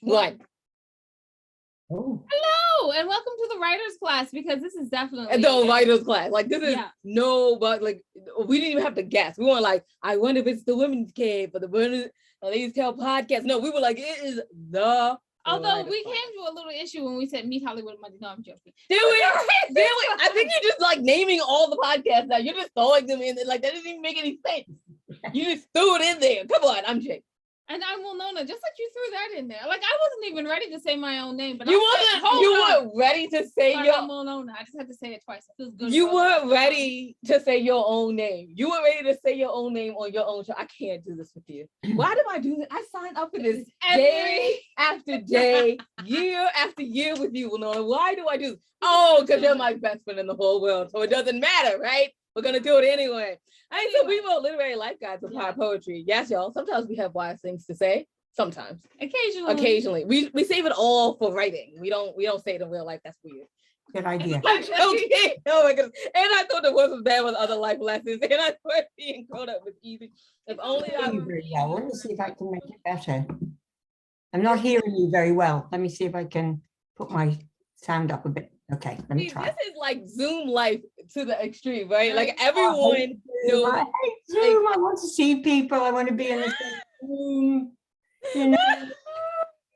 One. Oh. Hello, and welcome to the writers class, because this is definitely The writers class. Like this is yeah. but like we didn't even have to guess. We weren't like, I wonder if it's the women's cave or the women's ladies tell podcast. No, we were like, it is the. Although we came to a little issue when we said Meet Hollywood Monday. No, I'm joking. Did we? I think you're just like naming all the podcasts now. You're just throwing them in. Like that doesn't even make any sense. You just threw it in there. Come on, I'm Jake. And I'm Winona, just like you threw that in there. Like I wasn't even ready to say my own name, but you weren't ready to say your I'm Winona. I just had to say it twice. It feels good. You weren't ready to say your own name. You were ready to say your own name on your own show. I can't do this with you. Why do I do this? I signed up for this day after day, year after year with you, Winona. Why do I do this? Oh, because you're my best friend in the whole world. So it doesn't matter, right? We're gonna do it anyway. So we wrote literary life guides of poetry. Yes, y'all. Sometimes we have wise things to say. Sometimes. Occasionally. We save it all for writing. We don't say it in real life. That's weird. Good idea. I'm joking. Oh my goodness. And I thought the world was bad with other life lessons. And I thought being grown up was easy. If only I want to see if I can make it better. I'm not hearing you very well. Let me see if I can put my sound up a bit. Okay, let me try. This is like Zoom life to the extreme, right? Like everyone knows. I hate Zoom. I want to see people. I want to be in the same room. You know,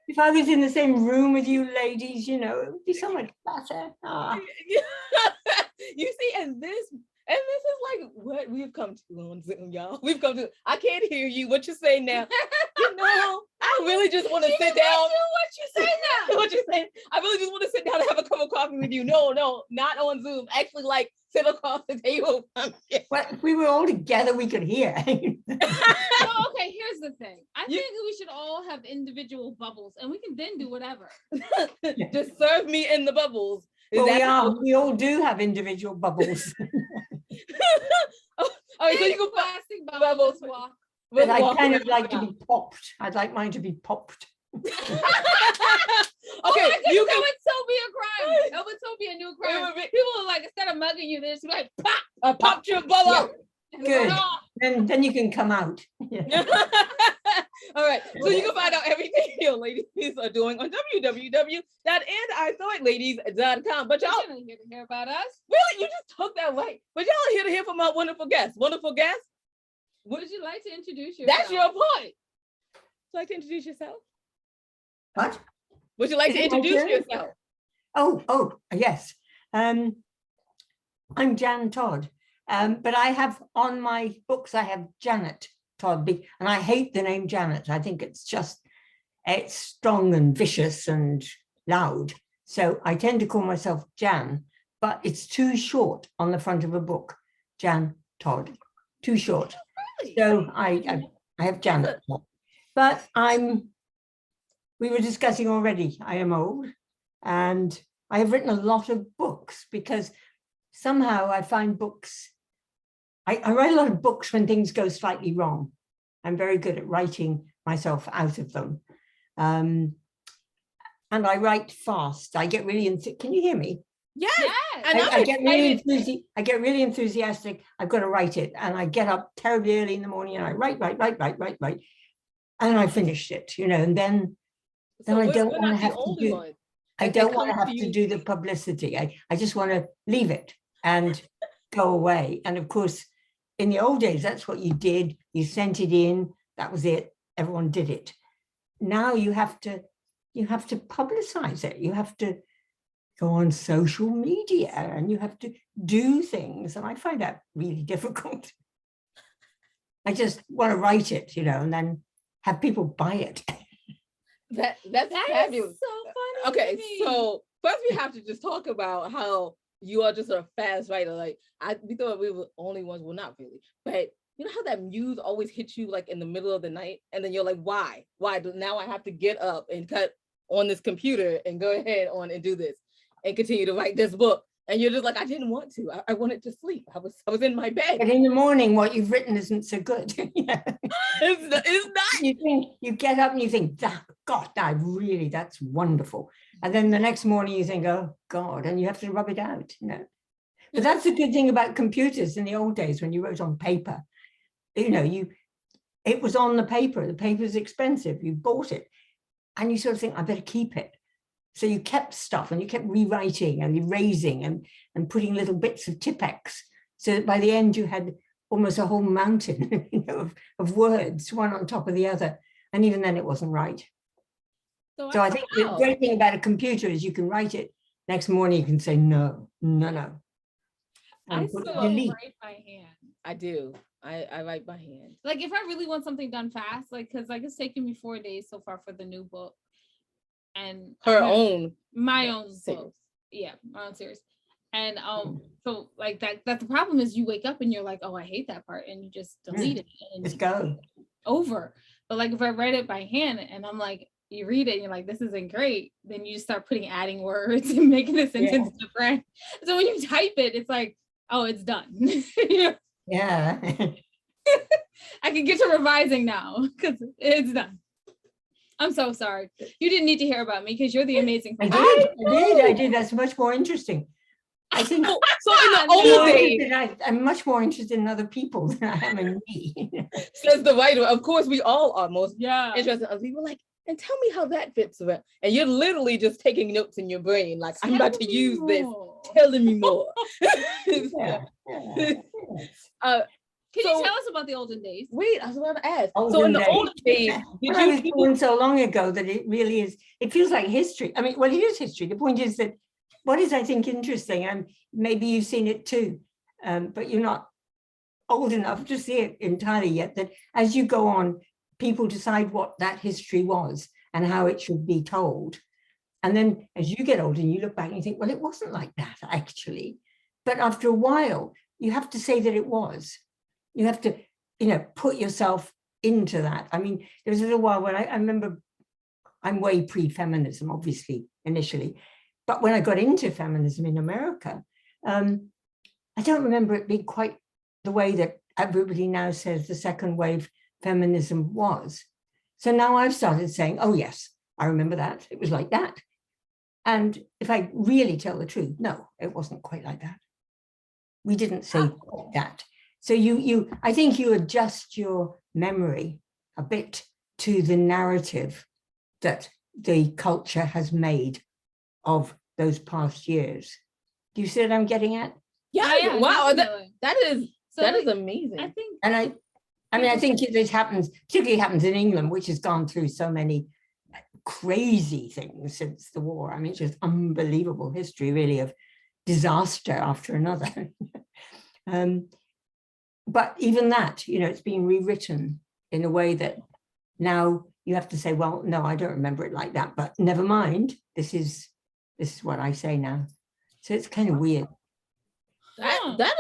if I was in the same room with you ladies, you know, it would be so much better. You see, and this is like what we've come to on Zoom, y'all. We've come to. I can't hear you. What you're saying now? You know, I really just want to sit down. What you say now? What you saying? I really just want to sit down and have a cup of coffee with you. No, not on Zoom. Actually, like sit across the table. Well, if we were all together, we could hear. So, okay, here's the thing. I think we should all have individual bubbles, and we can then do whatever. Just serve me in the bubbles. Well, we all do have individual bubbles. So you can plastic bubbles walk. But I kind of like to be popped. I'd like mine to be popped. Okay, you can. That would so be a crime. That would so be a new crime. People are like, instead of mugging you, they're just like, pop! I popped your bubble. Yeah. Good. Then you can come out. Yeah. All right. So you can find out everything your ladies are doing on www.andithoughladies.com. But y'all are here to hear about us. Really? You just took that right. But y'all are here to hear from our wonderful guests. Wonderful guests. Would you like to introduce yourself? That's your point. Would you like to introduce yourself? What? Would you like to introduce yourself? Oh, yes. I'm Jan Todd. But I have on my books, I have Janet Todd, and I hate the name Janet. I think it's strong and vicious and loud. So I tend to call myself Jan, but it's too short on the front of a book. Jan Todd, too short. Really? So I have Janet. But we were discussing already, I am old, and I have written a lot of books because somehow I find books, I write a lot of books when things go slightly wrong. I'm very good at writing myself out of them. And I write fast. I get really, can you hear me? Yes. I get really enthusiastic. I've got to write it. And I get up terribly early in the morning and I write. And I finished it, you know, and then I don't want to have to do, I don't want to have to do the publicity. I just want to leave it and go away. And of course, in the old days, that's what you did. You sent it in, that was it. Everyone did it. Now you have to publicize it. You have to go on social media and you have to do things. And I find that really difficult. I just want to write it, you know, and then have people buy it. That's fabulous. So funny. Okay, so first we have to just talk about how you are just a fast writer. Like we thought we were the only ones. Well, not really, but you know how that muse always hits you like in the middle of the night, and then you're like, why? Now I have to get up and cut on this computer and go ahead on and do this and continue to write this book. And you're just like, I didn't want to. I wanted to sleep. I was in my bed. But in the morning, what you've written isn't so good. It's not. You get up and you think, God, that's wonderful. And then the next morning you think, oh God, and you have to rub it out, you know. But that's the good thing about computers in the old days when you wrote on paper. You know, it was on the paper. The paper's expensive. You bought it. and you sort of think, I better keep it. So you kept stuff and you kept rewriting and erasing and putting little bits of Tipex, so that by the end you had almost a whole mountain, you know, of words, one on top of the other. And even then it wasn't right. So I think the great thing about a computer is you can write it. Next morning you can say, no. I And still delete. write by hand. I do. I write by hand. Like if I really want something done fast, like because like it's taken me 4 days so far for the new book. And my own series. book. Yeah, my own series. And so like that's the problem is you wake up and you're like, oh, I hate that part, and you just delete it and Just go. over. But like if I write it by hand and I'm like, you read it and you're like, this isn't great, then you start adding words and making the sentence different. So when you type it, it's like, oh, it's done. Yeah. I can get to revising now because it's done. I'm so sorry. You didn't need to hear about me because you're the amazing person. I did. That's much more interesting. I think so in the old days, I'm much more interested in other people than I am in me. Says the writer. Of course, we all are most interested in other people. Like, and tell me how that fits with. And you're literally just taking notes in your brain. Like, I'm about to use this. Telling me more. Can you tell us about the olden days? Wait, I was about to ask. So in the olden days, I was born so long ago that it really is, it feels like history. I mean, well, it is history. The point is that what is, I think, interesting, and maybe you've seen it too, but you're not old enough to see it entirely yet, that as you go on, people decide what that history was and how it should be told. And then as you get older and you look back and you think, well, it wasn't like that, actually. But after a while, you have to say that it was. You have to, put yourself into that. I mean, there was a little while when I remember, I'm way pre-feminism, obviously, initially. But when I got into feminism in America, I don't remember it being quite the way that everybody now says the second wave feminism was. So now I've started saying, oh, yes, I remember that. It was like that. And if I really tell the truth, no, it wasn't quite like that. We didn't say quite that. So I think you adjust your memory a bit to the narrative that the culture has made of those past years. Do you see what I'm getting at? Yeah. Wow. That is amazing. I think. And I think it happens, particularly happens in England, which has gone through so many crazy things since the war. I mean, it's just unbelievable history, really, of disaster after another. But even that, it's being rewritten in a way that now you have to say, well, no, I don't remember it like that, but never mind. This is what I say now. So it's kind of weird. That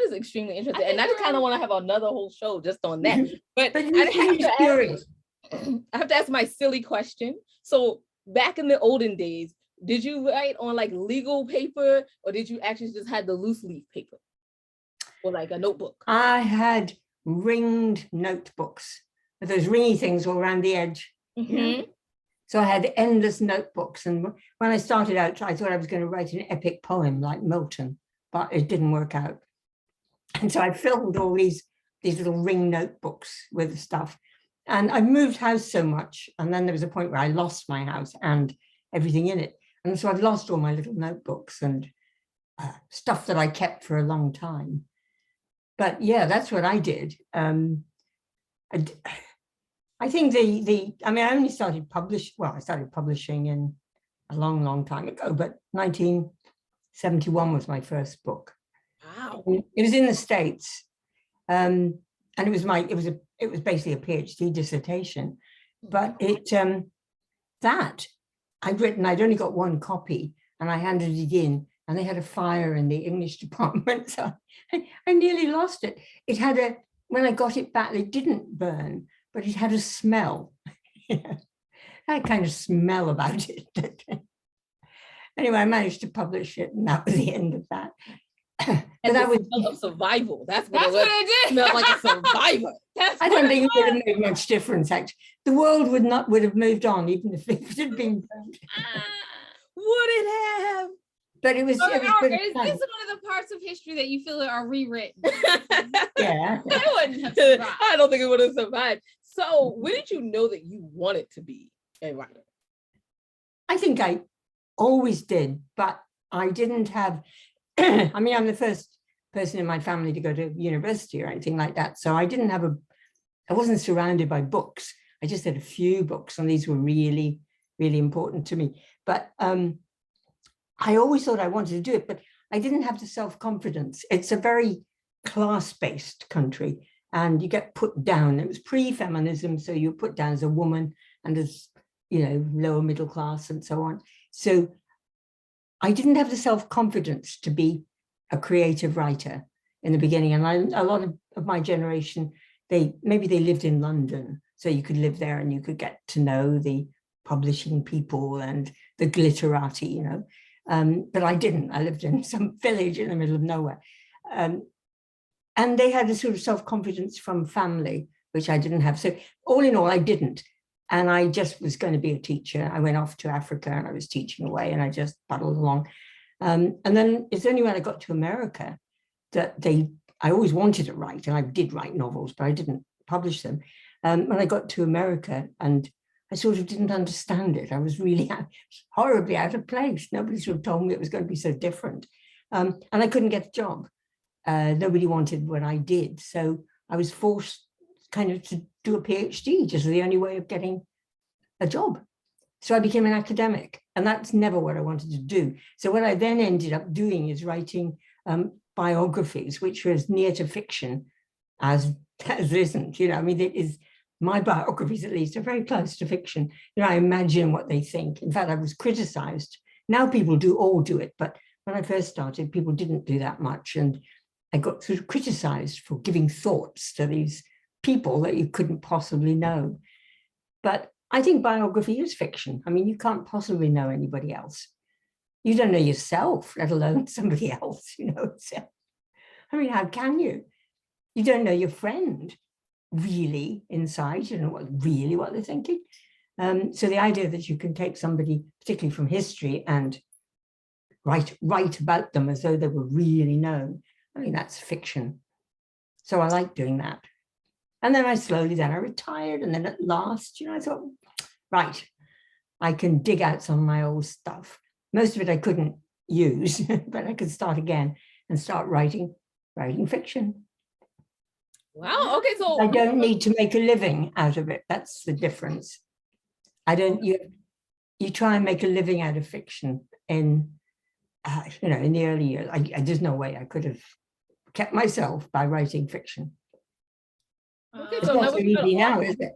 is extremely interesting. And I just kind of want to have another whole show just on that. But I have to ask my silly question. So back in the olden days, did you write on like legal paper, or did you actually just have the loose leaf paper? Or like a notebook? I had ringed notebooks with those ringy things all around the edge. Mm-hmm. So I had endless notebooks. And when I started out, I thought I was going to write an epic poem like Milton, but it didn't work out. And so I filled all these little ring notebooks with stuff. And I moved house so much. And then there was a point where I lost my house and everything in it. And so I've lost all my little notebooks and stuff that I kept for a long time. But yeah, that's what I did. I think I only started I started publishing in a long, long time ago, but 1971 was my first book. Wow. It was in the States. And it was basically a PhD dissertation, but that I'd written, I'd only got one copy and I handed it in, and they had a fire in the English department. So I nearly lost it. It had when I got it back, it didn't burn, but it had a smell. That kind of smell about it. Anyway, I managed to publish it, and that was the end of that. And that was of survival. That's what it did. Smelled like a survivor. I don't think it would have made much difference, actually. The world would have moved on even if it had been burned. Would it have? But is this one of the parts of history that you feel are rewritten? Yeah. I wouldn't have survived. I don't think it would have survived. So when did you know that you wanted to be a writer? I think I always did, but I didn't have, I mean, I'm the first person in my family to go to university or anything like that. So I didn't have I wasn't surrounded by books. I just had a few books, and these were really, really important to me. But I always thought I wanted to do it, but I didn't have the self-confidence. It's a very class-based country, and you get put down. It was pre-feminism, so you were put down as a woman and as, lower middle class and so on. So I didn't have the self-confidence to be a creative writer in the beginning. And a lot of my generation, maybe they lived in London, so you could live there and you could get to know the publishing people and the glitterati, but I didn't. I lived in some village in the middle of nowhere. And they had a sort of self-confidence from family, which I didn't have. So all in all, I didn't. And I just was going to be a teacher. I went off to Africa and I was teaching away, and I just paddled along. And then it's only when I got to America that I always wanted to write, and I did write novels, but I didn't publish them. When I got to America, and I sort of didn't understand it. I was really horribly out of place. Nobody sort of told me it was going to be so different. And I couldn't get a job. Nobody wanted what I did. So I was forced kind of to do a PhD, just the only way of getting a job. So I became an academic, and that's never what I wanted to do. So what I then ended up doing is writing biographies, which were as near to fiction as isn't, I mean, it is, my biographies at least are very close to fiction. I imagine what they think. In fact, I was criticized. Now people all do it, but when I first started, people didn't do that much. And I got sort of criticized for giving thoughts to these people that you couldn't possibly know. But I think biography is fiction. I mean, you can't possibly know anybody else. You don't know yourself, let alone somebody else, So, I mean, how can you? You don't know your friend really inside, you don't know what they're thinking. So the idea that you can take somebody, particularly from history, and write about them as though they were really known, I mean, that's fiction. So I like doing that. And then I retired, and then at last, I thought, right, I can dig out some of my old stuff. Most of it I couldn't use, but I could start again and start writing fiction. Wow. Okay. So I don't need to make a living out of it. That's the difference. You try and make a living out of fiction in the early years. There's no way I could have kept myself by writing fiction. Okay, It's so not very easy now, is it?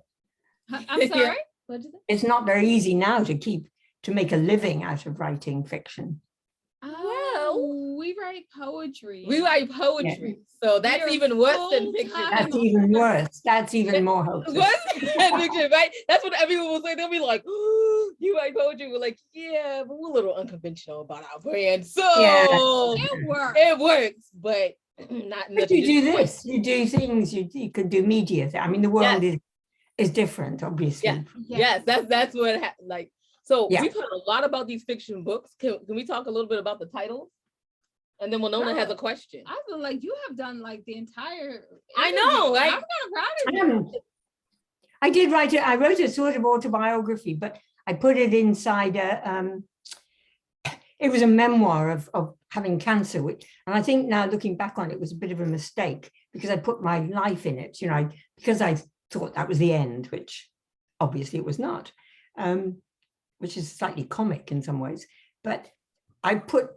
I'm sorry. What did you say? It's not very easy now to make a living out of writing fiction. Well, we write poetry. We write poetry, so that's even worse than fiction. That's even worse. That's even more hopeless. Worse than fiction, right? That's what everyone will say. They'll be like, "Oh, you write poetry." We're like, "Yeah, but we're a little unconventional about our brand, so it works, but not." But you do this. You do things. You could do media. I mean, the world is different, obviously. Yes, that's what like. So Yeah. we've heard a lot about these fiction books. Can we talk a little bit about the titles? And then Winona has a question. I feel like you have done like the entire. I know, right? I'm kind of proud of you. I did write it. I wrote a sort of autobiography, but I put it inside it was a memoir of having cancer, and I think now looking back on it was a bit of a mistake because I put my life in it, because I thought that was the end, which obviously it was not. Which is slightly comic in some ways, but I put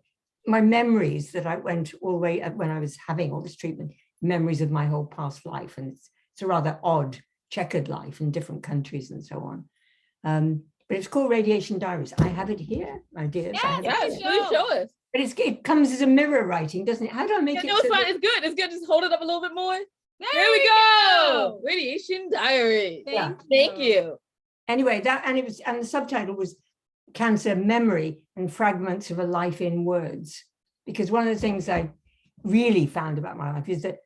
my memories that I went all the way when I was having all this treatment, memories of my whole past life. And it's a rather odd, checkered life in different countries and so on. But it's called Radiation Diaries. I have it here, my dears. Yes, please show us. But it comes as a mirror writing, doesn't it? How do I make it? No, it's fine. It's good. It's good. Just hold it up a little bit more. There we go. Radiation Diaries. Thank you. Anyway, and the subtitle was Cancer, Memory and Fragments of a Life in Words. Because one of the things I really found about my life is that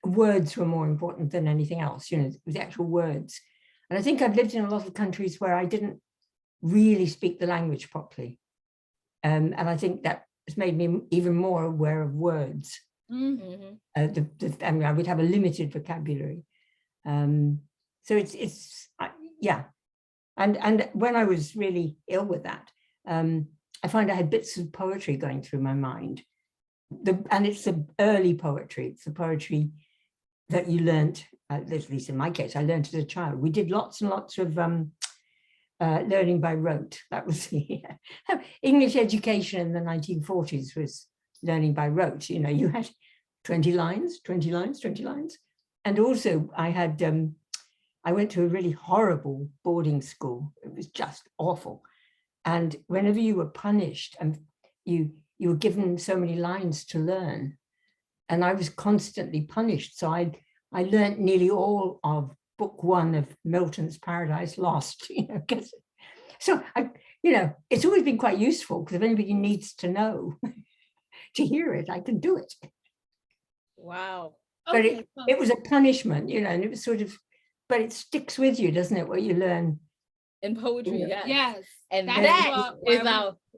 words were more important than anything else, the actual words. And I think I've lived in a lot of countries where I didn't really speak the language properly. And I think that has made me even more aware of words. Mm-hmm. I mean, I would have a limited vocabulary. So it's And when I was really ill with that, I found I had bits of poetry going through my mind. And it's the early poetry. It's the poetry that you learnt, at least in my case, I learned as a child. We did lots and lots of learning by rote. That was English education in the 1940s was learning by rote. You know, you had 20 lines, 20 lines, 20 lines. And also I had, I went to a really horrible boarding school. It was just awful. And whenever you were punished and you were given so many lines to learn, and I was constantly punished. So I learned nearly all of book 1 of Milton's Paradise Lost, you know, so it's always been quite useful because if anybody needs to know to hear it, I can do it. Wow. But it was a punishment, you know, and it was sort of, but it sticks with you, doesn't it? What you learn in poetry, yes. And that is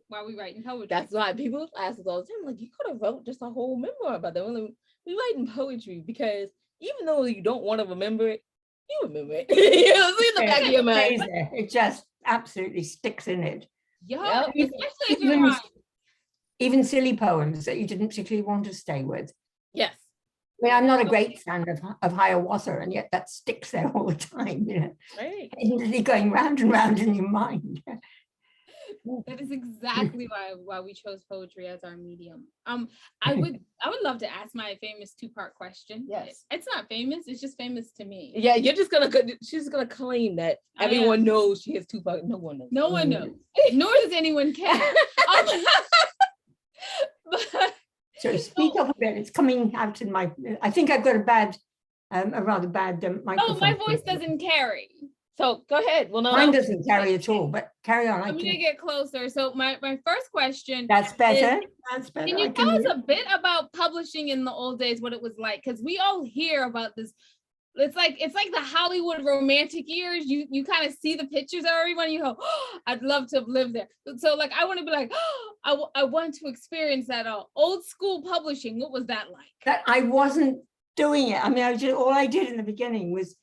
why we write in poetry. That's why people ask us all the time, like, you could have wrote just a whole memoir about that. We write in poetry because even though you don't want to remember it, you remember it. You know, it's in the back of your mind. It just absolutely sticks in it. Yeah, especially if you're even silly poems that you didn't particularly want to stay with. Yes. I mean, I'm not a great fan of Hiawatha, and yet that sticks there all the time, you know. Right. Endlessly going round and round in your mind. That is exactly why we chose poetry as our medium. I would love to ask my famous 2-part question. Yes. It's not famous, it's just famous to me. Yeah, she's gonna claim that everyone knows she has 2 parts. No one knows. No one knows. Nor does anyone care. So speak up a bit. It's coming out in my. I think I've got a rather bad microphone. Oh, my voice doesn't carry. So go ahead. Well, no, mine doesn't carry at all. But carry on. I'm gonna get closer. So my first question. That's better. That's better. Can you tell us a bit about publishing in the old days? What it was like? Because we all hear about this. It's like the Hollywood romantic years. You kind of see the pictures of everyone. You go, oh, I'd love to have lived there. So like, I want to be like, oh, I want to experience that old school publishing. What was that like? That I wasn't doing it. I mean, all I did in the beginning was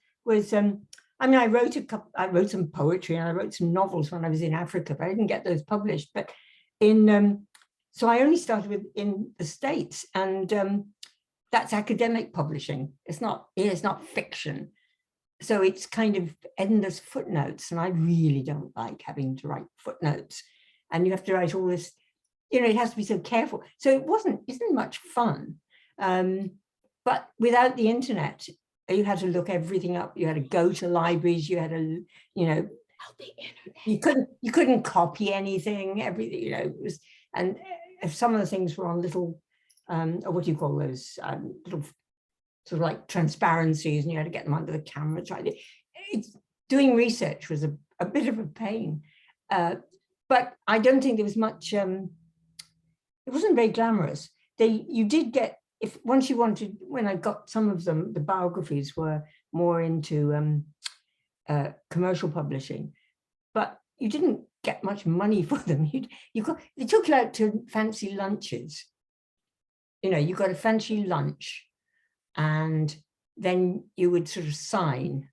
I mean, I wrote some poetry and I wrote some novels when I was in Africa, but I didn't get those published. But so I only started in the States, and that's academic publishing. It's not fiction. So it's kind of endless footnotes. And I really don't like having to write footnotes. And you have to write all this, you know, it has to be so careful. So isn't much fun. But without the internet, you had to look everything up. You had to go to libraries. You had to, you know, you couldn't copy anything. Everything, you know, it was, and if some of the things were on little, or what do you call those, little sort of like transparencies, and you had to get them under the camera. Doing research was a bit of a pain, but I don't think there was much. It wasn't very glamorous. You did get. Once you wanted, when I got some of them, the biographies were more into commercial publishing, but you didn't get much money for them. They took you out to fancy lunches. You know, you got a fancy lunch, and then you would sort of sign,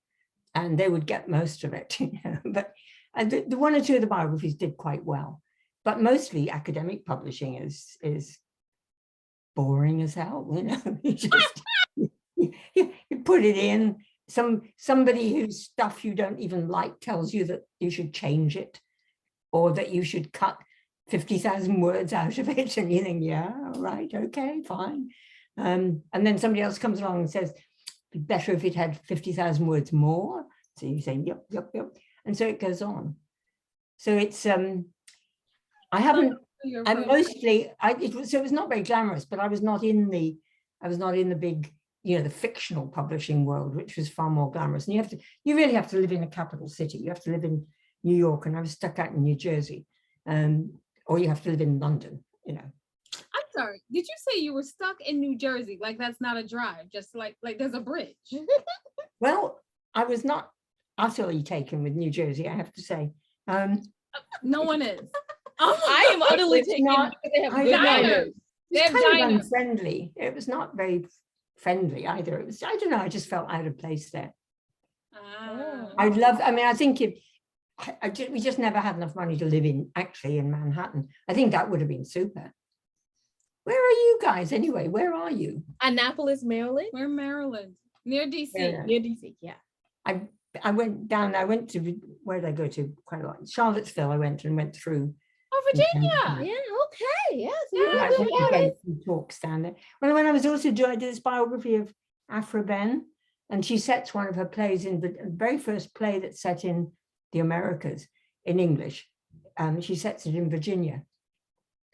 and they would get most of it. You know? But the 1 or 2 of the biographies did quite well, but mostly academic publishing is boring as hell, you know. You put it in, somebody whose stuff you don't even like tells you that you should change it, or that you should cut 50,000 words out of it, and you think, yeah, all right, okay, fine. And then somebody else comes along and says, it'd be better if it had 50,000 words more. So you say, yep. And so it goes on. So it's, I haven't, and mostly, it was not very glamorous, but I was not in the big, you know, the fictional publishing world, which was far more glamorous. And you really have to live in a capital city. You have to live in New York, and I was stuck out in New Jersey, or you have to live in London, you know. I'm sorry, did you say you were stuck in New Jersey? Like that's not a drive, just like there's a bridge. Well, I was not utterly taken with New Jersey, I have to say. No one is. I am utterly taken because they have good manners. It was kind of unfriendly. It was not very friendly either. It was, I don't know, I just felt out of place there. I mean, I think we just never had enough money to live in Manhattan. I think that would have been super. Where are you guys anyway? Where are you? Annapolis, Maryland. We're Maryland, near DC. Yeah. Near DC, yeah. I went to, where did I go to? Quite a lot. Charlottesville, I went through. Oh, Virginia. Yeah, okay. Yeah. So Yeah, I you're went good to at go it. to talks down there. Well, when I was also doing, I did this biography of Aphra Behn, and she sets one of her plays in the very first play that's set in the Americas in English. She sets it in Virginia,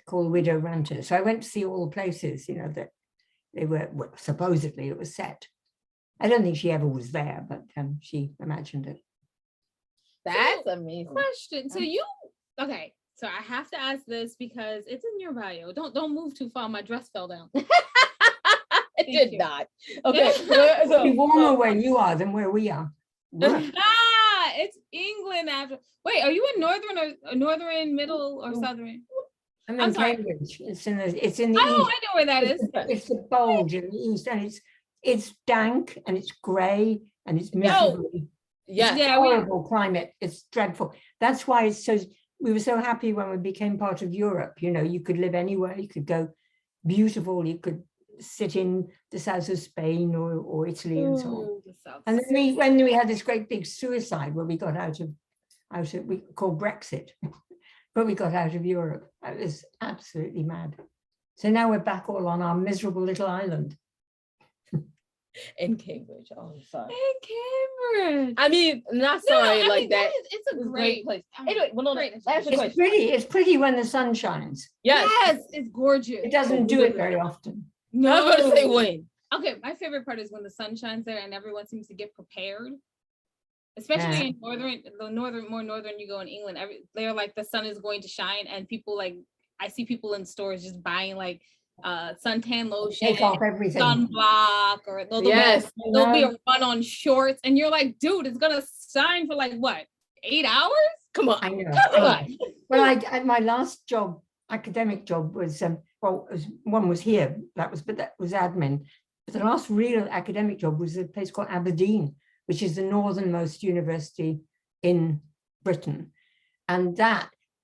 called Widow Ranter. So I went to see all the places, that they were, well, supposedly it was set. I don't think she ever was there, but she imagined it. That's amazing. Question. So okay. So I have to ask this because it's in your bio. Don't move too far. My dress fell down. It did you. not. Okay. It'll be warmer where you are than where we are. It's England after. Wait, are you in northern, middle, or southern? I'm I'm in sorry. Cambridge. It's in the east. Oh, I know where that is. It's the bulge in the east, and it's dank and it's grey and it's miserable. Yes. Yeah, Horrible climate. It's dreadful. That's why we were so happy when we became part of Europe. You could live anywhere. You could go beautiful. You could sit in the south of Spain or Italy and so on. Ooh, the South. And then when we had this great big suicide where we got out of we called Brexit, but we got out of Europe. It was absolutely mad. So now we're back all on our miserable little island. In Cambridge. Oh, sorry. In Cambridge. I mean, not sorry like that. It's a great place. Anyway, well, no, Great. last It's question. pretty. It's pretty when the sun shines. Yes. It's gorgeous. It doesn't do it very often. I was going to say when. Okay, my favorite part is when the sun shines there and everyone seems to get prepared. Especially in more northern you go in England, they're like the sun is going to shine, and people I see people in stores just buying suntan lotion, Take off everything. sunblock, or there'll be a run on shorts, and you're like, dude, it's gonna shine for 8 hours? Come on. I know. Come on. Well, my last job, academic job, was one was here. That was admin. But the last real academic job was a place called Aberdeen, which is the northernmost university in Britain. And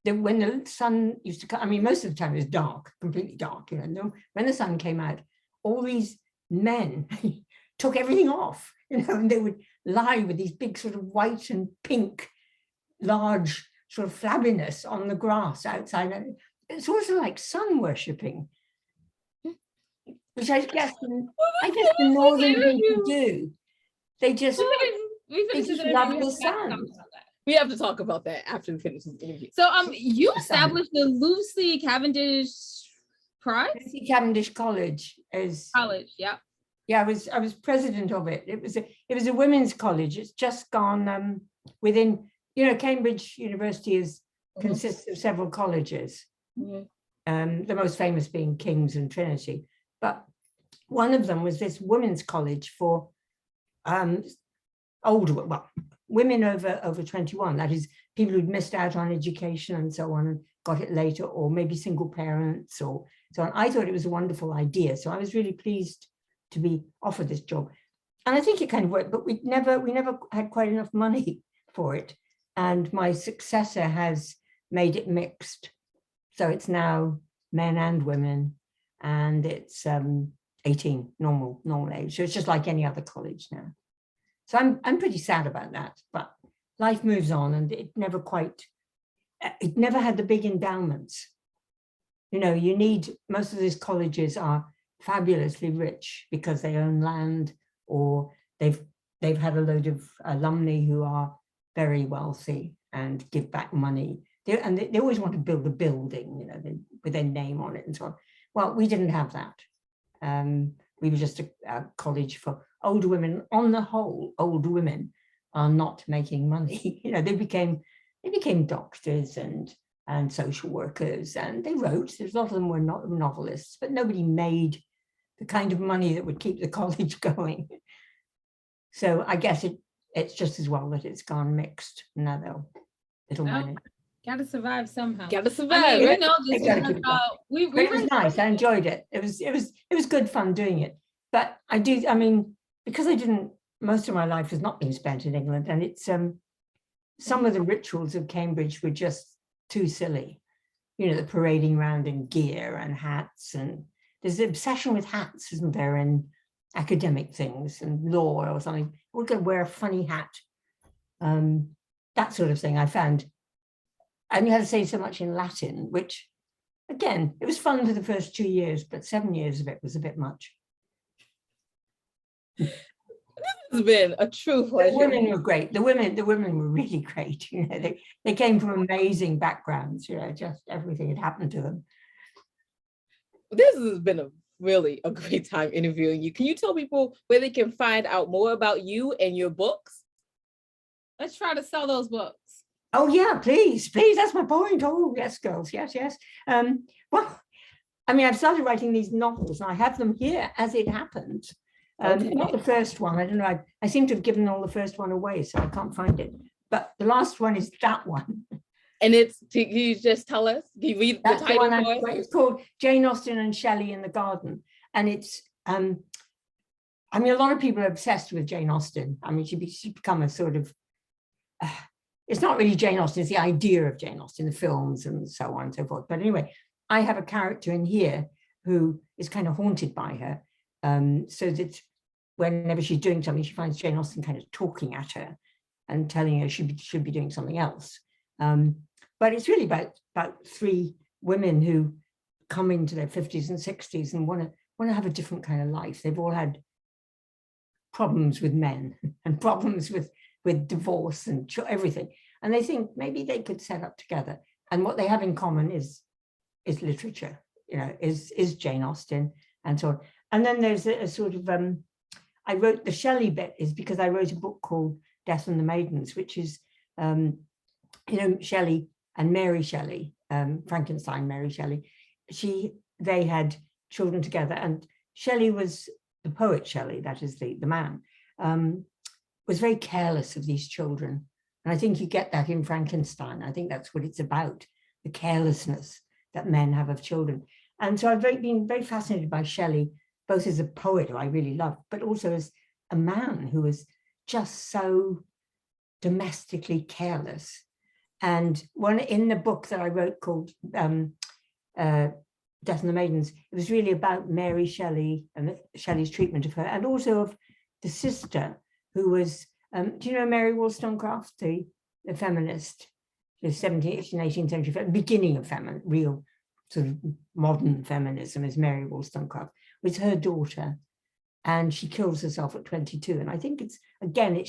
when the sun used to come, I mean, most of the time it was dark, completely dark. When the sun came out, all these men took everything off, and they would lie with these big sort of white and pink, large sort of flabbiness on the grass outside. It's also like sun worshipping, which I guess the northern people do. They just love the sun. We have to talk about that after we finish this interview. So you established the Lucy Cavendish Prize? Lucy Cavendish College is College, yeah. Yeah, I was president of it. It was a women's college. It's just gone within, Cambridge University consists of several colleges. The most famous being King's and Trinity. But one of them was this women's college for women over 21, that is, people who'd missed out on education and so on and got it later, or maybe single parents or so on. I thought it was a wonderful idea. So I was really pleased to be offered this job. And I think it kind of worked, but we never had quite enough money for it. And my successor has made it mixed. So it's now men and women, and it's 18, normal age. So it's just like any other college now. So I'm pretty sad about that, but life moves on, and it never had the big endowments. Most of these colleges are fabulously rich because they own land, or they've had a load of alumni who are very wealthy and give back money. They always want to build a building, with their name on it and so on. Well, we didn't have that. We were just a college for older women. On the whole, older women are not making money. They became doctors and social workers, and they wrote. A lot of them were not novelists, but nobody made the kind of money that would keep the college going. So I guess it's just as well that it's gone mixed. Now it'll manage. Gotta survive somehow. Gotta survive. I mean, It was nice. I enjoyed it. It was good fun doing it. But because most of my life has not been spent in England, and some of the rituals of Cambridge were just too silly. You know, the parading around in gear and hats, and there's an obsession with hats, isn't there, in academic things and law or something. We're going to wear a funny hat. That sort of thing I found. And you had to say so much in Latin, which, again, it was fun for the first 2 years, but 7 years of it was a bit much. It's been a true pleasure. The women were great. The women were really great. You know, they came from amazing backgrounds. You know, just everything had happened to them. This has been a great time interviewing you. Can you tell people where they can find out more about you and your books? Let's try to sell those books. Oh yeah, please. That's my point. Oh yes, girls. Yes. Well, I mean, I've started writing these novels, and I have them here as it happens. Okay. Not the first one. I don't know. I seem to have given all the first one away, so I can't find it. But the last one is that one. And can you just tell us? Can you read That's the title for us? it's called Jane Austen and Shelley in the Garden. And it's, I mean, a lot of people are obsessed with Jane Austen. I mean, she's become a sort of, it's not really Jane Austen, it's the idea of Jane Austen, the films and so on and so forth. But anyway, I have a character in here who is kind of haunted by her. So that whenever she's doing something, she finds Jane Austen kind of talking at her and telling her she should be doing something else. But it's really about three women who come into their 50s and 60s and want to have a different kind of life. They've all had problems with men and problems with divorce and everything. And they think maybe they could set up together. And what they have in common is literature, you know, is Jane Austen and so on. And then there's a sort of, I wrote the Shelley bit is because I wrote a book called Death and the Maidens, which is, you know, Shelley and Mary Shelley, Frankenstein, Mary Shelley, they had children together, and Shelley was the poet Shelley, that is the man, was very careless of these children. And I think you get that in Frankenstein. I think that's what it's about, the carelessness that men have of children. And so I've been very fascinated by Shelley, both as a poet who I really love, but also as a man who was just so domestically careless. And one in the book that I wrote called Death and the Maidens, it was really about Mary Shelley and Shelley's treatment of her, and also of the sister who was, do you know Mary Wollstonecraft, the feminist, the 17th and 18th century, beginning of real sort of modern feminism is Mary Wollstonecraft, was her daughter, and she kills herself at 22. And I think it's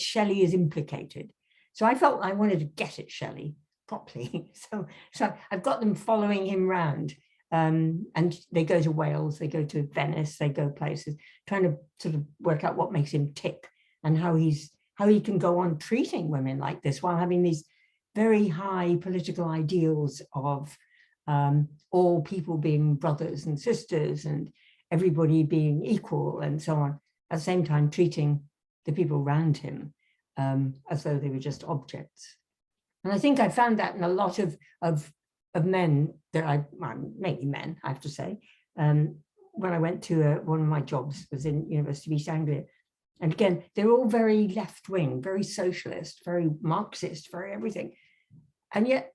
Shelley is implicated. So I felt I wanted to get at Shelley properly. So I've got them following him round, and they go to Wales, they go to Venice, they go places, trying to sort of work out what makes him tick and how he can go on treating women like this while having these very high political ideals of all people being brothers and sisters and everybody being equal and so on, at the same time treating the people around him as though they were just objects. And I think I found that in a lot of men that mainly men, I have to say. When I went to one of my jobs was in University of East Anglia. And again, they're all very left-wing, very socialist, very Marxist, very everything. And yet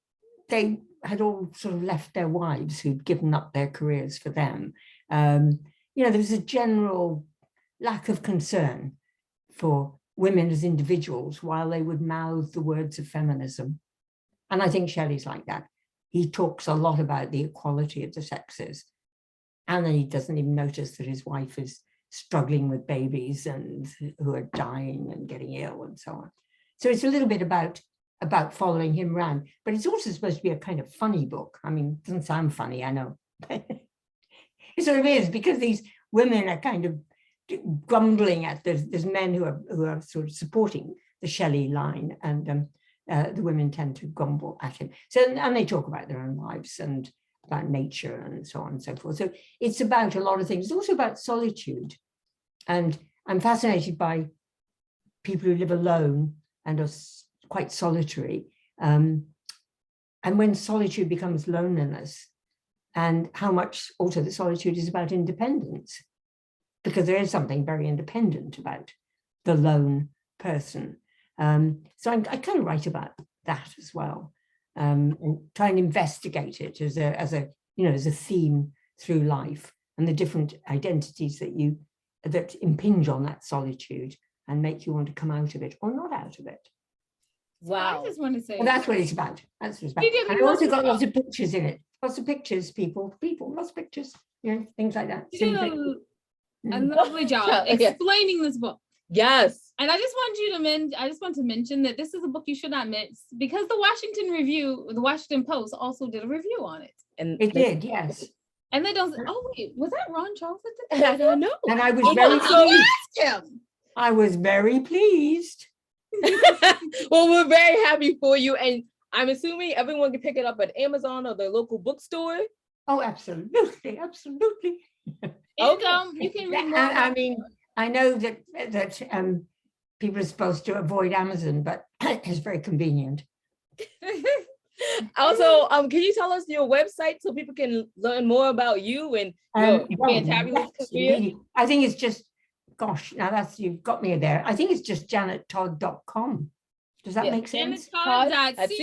they had all sort of left their wives who'd given up their careers for them. You know, there was a general lack of concern for women as individuals while they would mouth the words of feminism. And I think Shelley's like that. He talks a lot about the equality of the sexes. And then he doesn't even notice that his wife is struggling with babies and who are dying and getting ill and so on. So it's a little bit about following him around, but it's also supposed to be a kind of funny book. I mean, it doesn't sound funny, I know. It sort of is, because these women are kind of grumbling at there's men who are sort of supporting the Shelley line, and the women tend to grumble at him. So, and they talk about their own lives and about nature and so on and so forth. So it's about a lot of things. It's also about solitude. And I'm fascinated by people who live alone and are quite solitary. And when solitude becomes loneliness, and how much also the solitude is about independence, because there is something very independent about the lone person. So I kind of write about that as well, and try and investigate it as a theme through life, and the different identities that impinge on that solitude and make you want to come out of it or not out of it. Wow. I just want to say, Well, that's what it's about. That's what it's about. You did And a I also lot got of- lots of pictures in it. Lots of pictures, people, lots of pictures, things like that. you did a Mm. lovely job Yeah. explaining this book. Yes. And I just want to mention that this is a book you should not miss, because the Washington Post also did a review on it. And It did, yes. And they don't, oh wait, was that Ron Charles that did that? I don't know. And I was Well, very we'll pleased. ask him. I was very pleased. Well, we're very happy for you. And I'm assuming everyone can pick it up at Amazon or their local bookstore. Oh, absolutely, absolutely. And Okay. you can read more. I about mean, I know that people are supposed to avoid Amazon, but it's very convenient. Also, can you tell us your website so people can learn more about you and your fantabulous Yes, career? indeed. I think it's just, gosh, now you've got me there. I think it's just janettodd.com. Does that Yeah, make sense?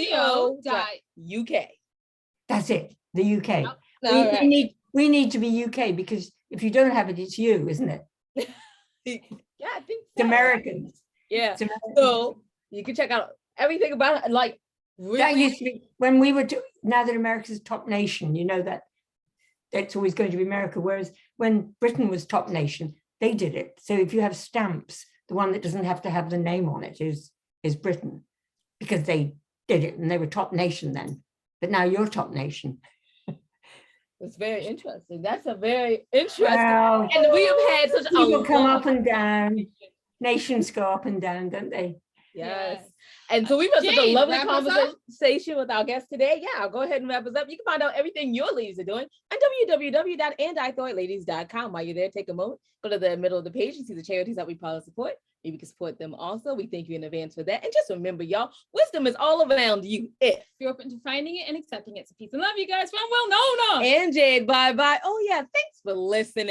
JanetTodd.co.uk. That's it, the UK. Yep. All right. We need to be UK, because if you don't have it, it's you, isn't it? Yeah, I think It's so. Americans. Yeah. It's Americans. So you can check out everything about it. Like, That really, used to be when we were now that America's top nation, that it's always going to be America. Whereas when Britain was top nation, they did it. So if you have stamps, the one that doesn't have to have the name on it is Britain, because they did it and they were top nation then. But now you're top nation. it's very interesting. That's a very interesting. Well, And we have had such a people come long- up and down. Nations go up and down, don't they? Yes. And so we've had such a Jane, lovely wrap us up? conversation with our guest today. Yeah, I'll go ahead and wrap us up. You can find out everything your ladies are doing on www.andithoughladies.com. While you're there, take a moment, go to the middle of the page and see the charities that we proudly support. Maybe you can support them also. We thank you in advance for that. And just remember, y'all, wisdom is all around you if you're open to finding it and accepting it. So peace and love, you guys, from Will Nona. and Jade. Bye-bye. Oh, yeah, thanks for listening.